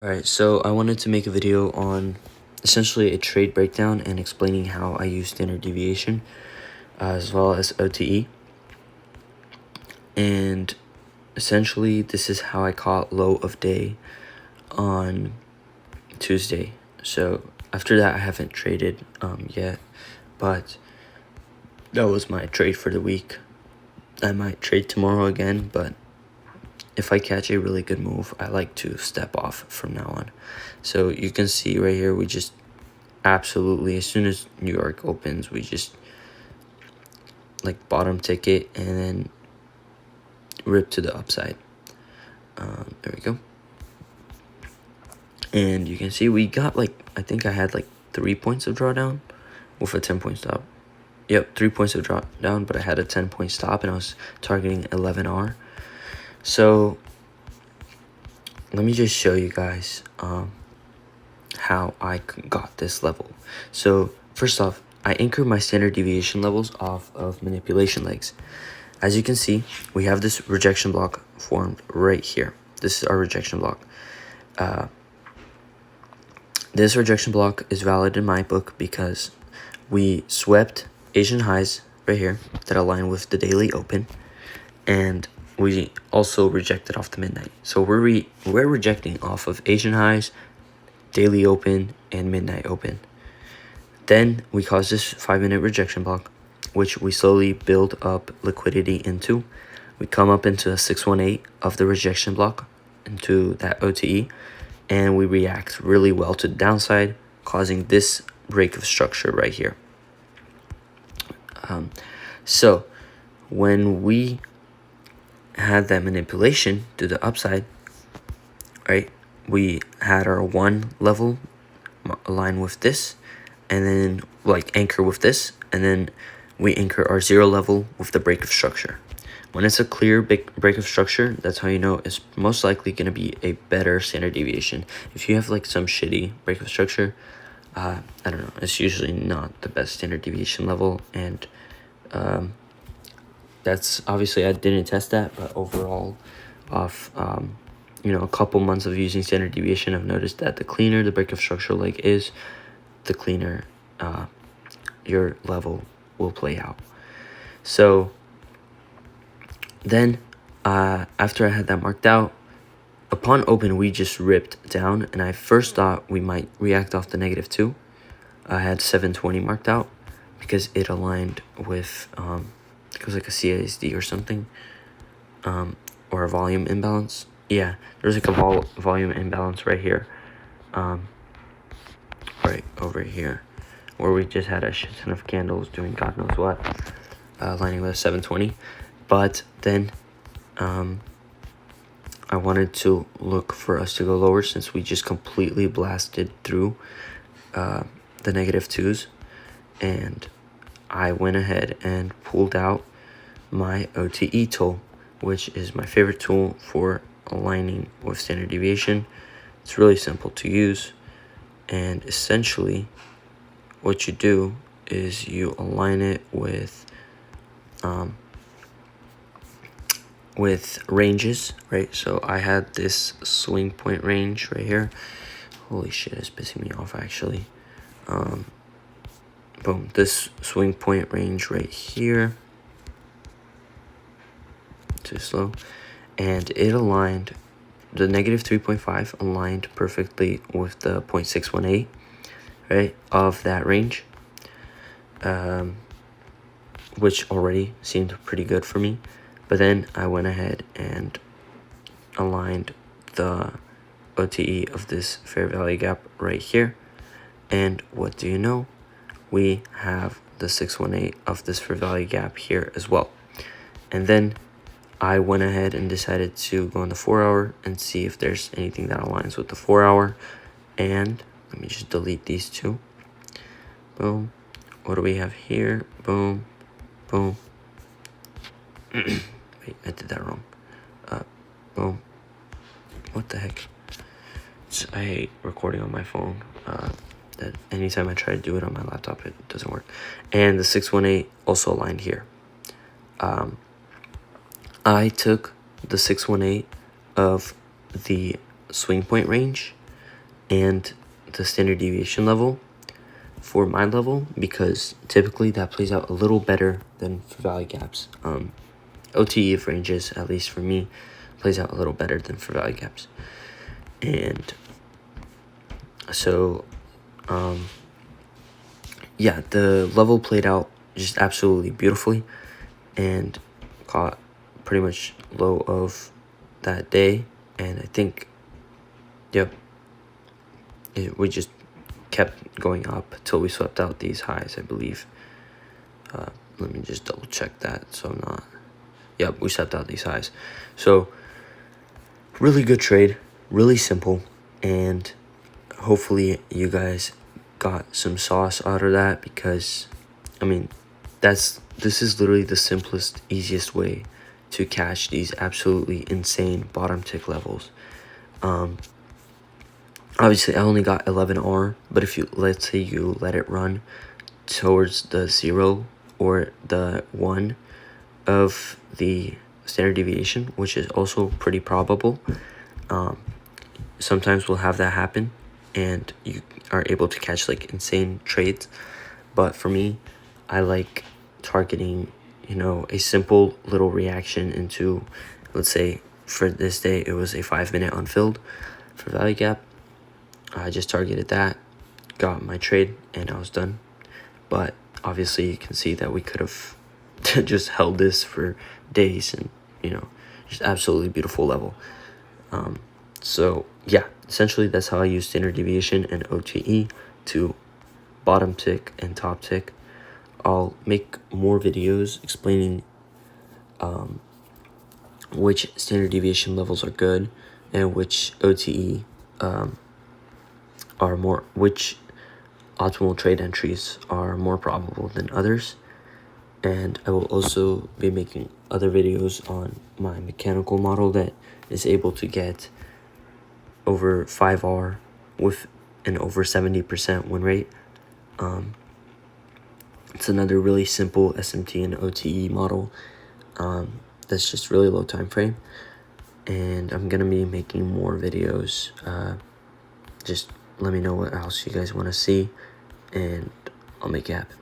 Alright, so I wanted to make a video on essentially a trade breakdown and explaining how I use standard deviation as well as OTE. And essentially this is how I caught low of day on Tuesday. So after that I haven't traded yet, but that was my trade for the week. I might trade tomorrow again, but if I catch a really good move, I like to step off from now on. So you can see right here, we just absolutely, as soon as New York opens, we just like bottom ticket and then rip to the upside. There we go. And you can see we got I think I had 3 points of drawdown with a 10-point stop. Yep, 3 points of drawdown, but I had a 10-point stop and I was targeting 11R. So let me just show you guys how I got this level. So first off, I anchor my standard deviation levels off of manipulation legs. As you can see, we have this rejection block formed right here. This is our rejection block. This rejection block is valid in my book because we swept Asian highs right here that align with the daily open, and we also rejected off the midnight. So we're rejecting off of Asian highs, daily open, and midnight open. Then we cause this 5-minute rejection block, which we slowly build up liquidity into. We come up into a 618 of the rejection block, into that OTE, and we react really well to the downside, causing this break of structure right here. So when we had that manipulation to the upside, right, we had our 1 level align with this, and then anchor with this, and then we anchor our 0 level with the break of structure. When it's a clear big break of structure, that's how you know it's most likely going to be a better standard deviation. If you have some shitty break of structure, I don't know, it's usually not the best standard deviation level. And that's obviously, I didn't test that, but overall off a couple months of using standard deviation, I've noticed that the cleaner the break of structure leg is, the cleaner your level will play out. So then after I had that marked out, upon open we just ripped down, and I first thought we might react off the -2. I had 720 marked out because it aligned with it was like a CASD or something, or a volume imbalance. Yeah, there's like a volume imbalance right here, right over here, where we just had a shit ton of candles doing God knows what, aligning with 720. But then I wanted to look for us to go lower, since we just completely blasted through the -2s, and I went ahead and pulled out my OTE tool, which is my favorite tool for aligning with standard deviation. It's really simple to use, and essentially what you do is you align it with ranges, right? So I had this swing point range right here. Holy shit, it's pissing me off actually. Boom, this swing point range right here. Too slow. And it aligned, the -3.5 aligned perfectly with the 0.618, right, of that range, which already seemed pretty good for me. But then I went ahead and aligned the OTE of this fair value gap right here. And what do you know? We have the 618 of this fair value gap here as well. And then I went ahead and decided to go on the 4-hour and see if there's anything that aligns with the 4-hour. And let me just delete these two. Boom. What do we have here? Boom. Boom. Wait, I did that wrong. Boom. What the heck? I hate recording on my phone. That anytime I try to do it on my laptop, it doesn't work. And the 618 also aligned here. I took the 618 of the swing point range and the standard deviation level for my level, because typically that plays out a little better than for value gaps. OTE of ranges, at least for me, plays out a little better than for value gaps. And so yeah, the level played out just absolutely beautifully, and caught pretty much low of that day. And I think, yep, we just kept going up till we swept out these highs, I believe. Let me just double check that, so I'm not, yep, we swept out these highs. So really good trade, really simple, and hopefully you guys got some sauce out of that, because I mean, this is literally the simplest, easiest way to catch these absolutely insane bottom tick levels. Obviously I only got 11R, but if you, let's say you let it run towards the 0 or the 1 of the standard deviation, which is also pretty probable, sometimes we'll have that happen and you are able to catch like insane trades. But for me, I like targeting, you know, a simple little reaction into, let's say for this day it was a 5-minute unfilled for value gap. I just targeted that, got my trade, and I was done. But obviously you can see that we could have just held this for days, and you know, just absolutely beautiful level. So yeah, essentially that's how I use standard deviation and OTE to bottom tick and top tick. I'll make more videos explaining which standard deviation levels are good and which OTE are more, which optimal trade entries are more probable than others. And I will also be making other videos on my mechanical model that is able to get over 5R with an over 70% win rate. It's another really simple SMT and OTE model that's just really low time frame. And I'm gonna be making more videos. Just let me know what else you guys want to see, and I'll make it happen.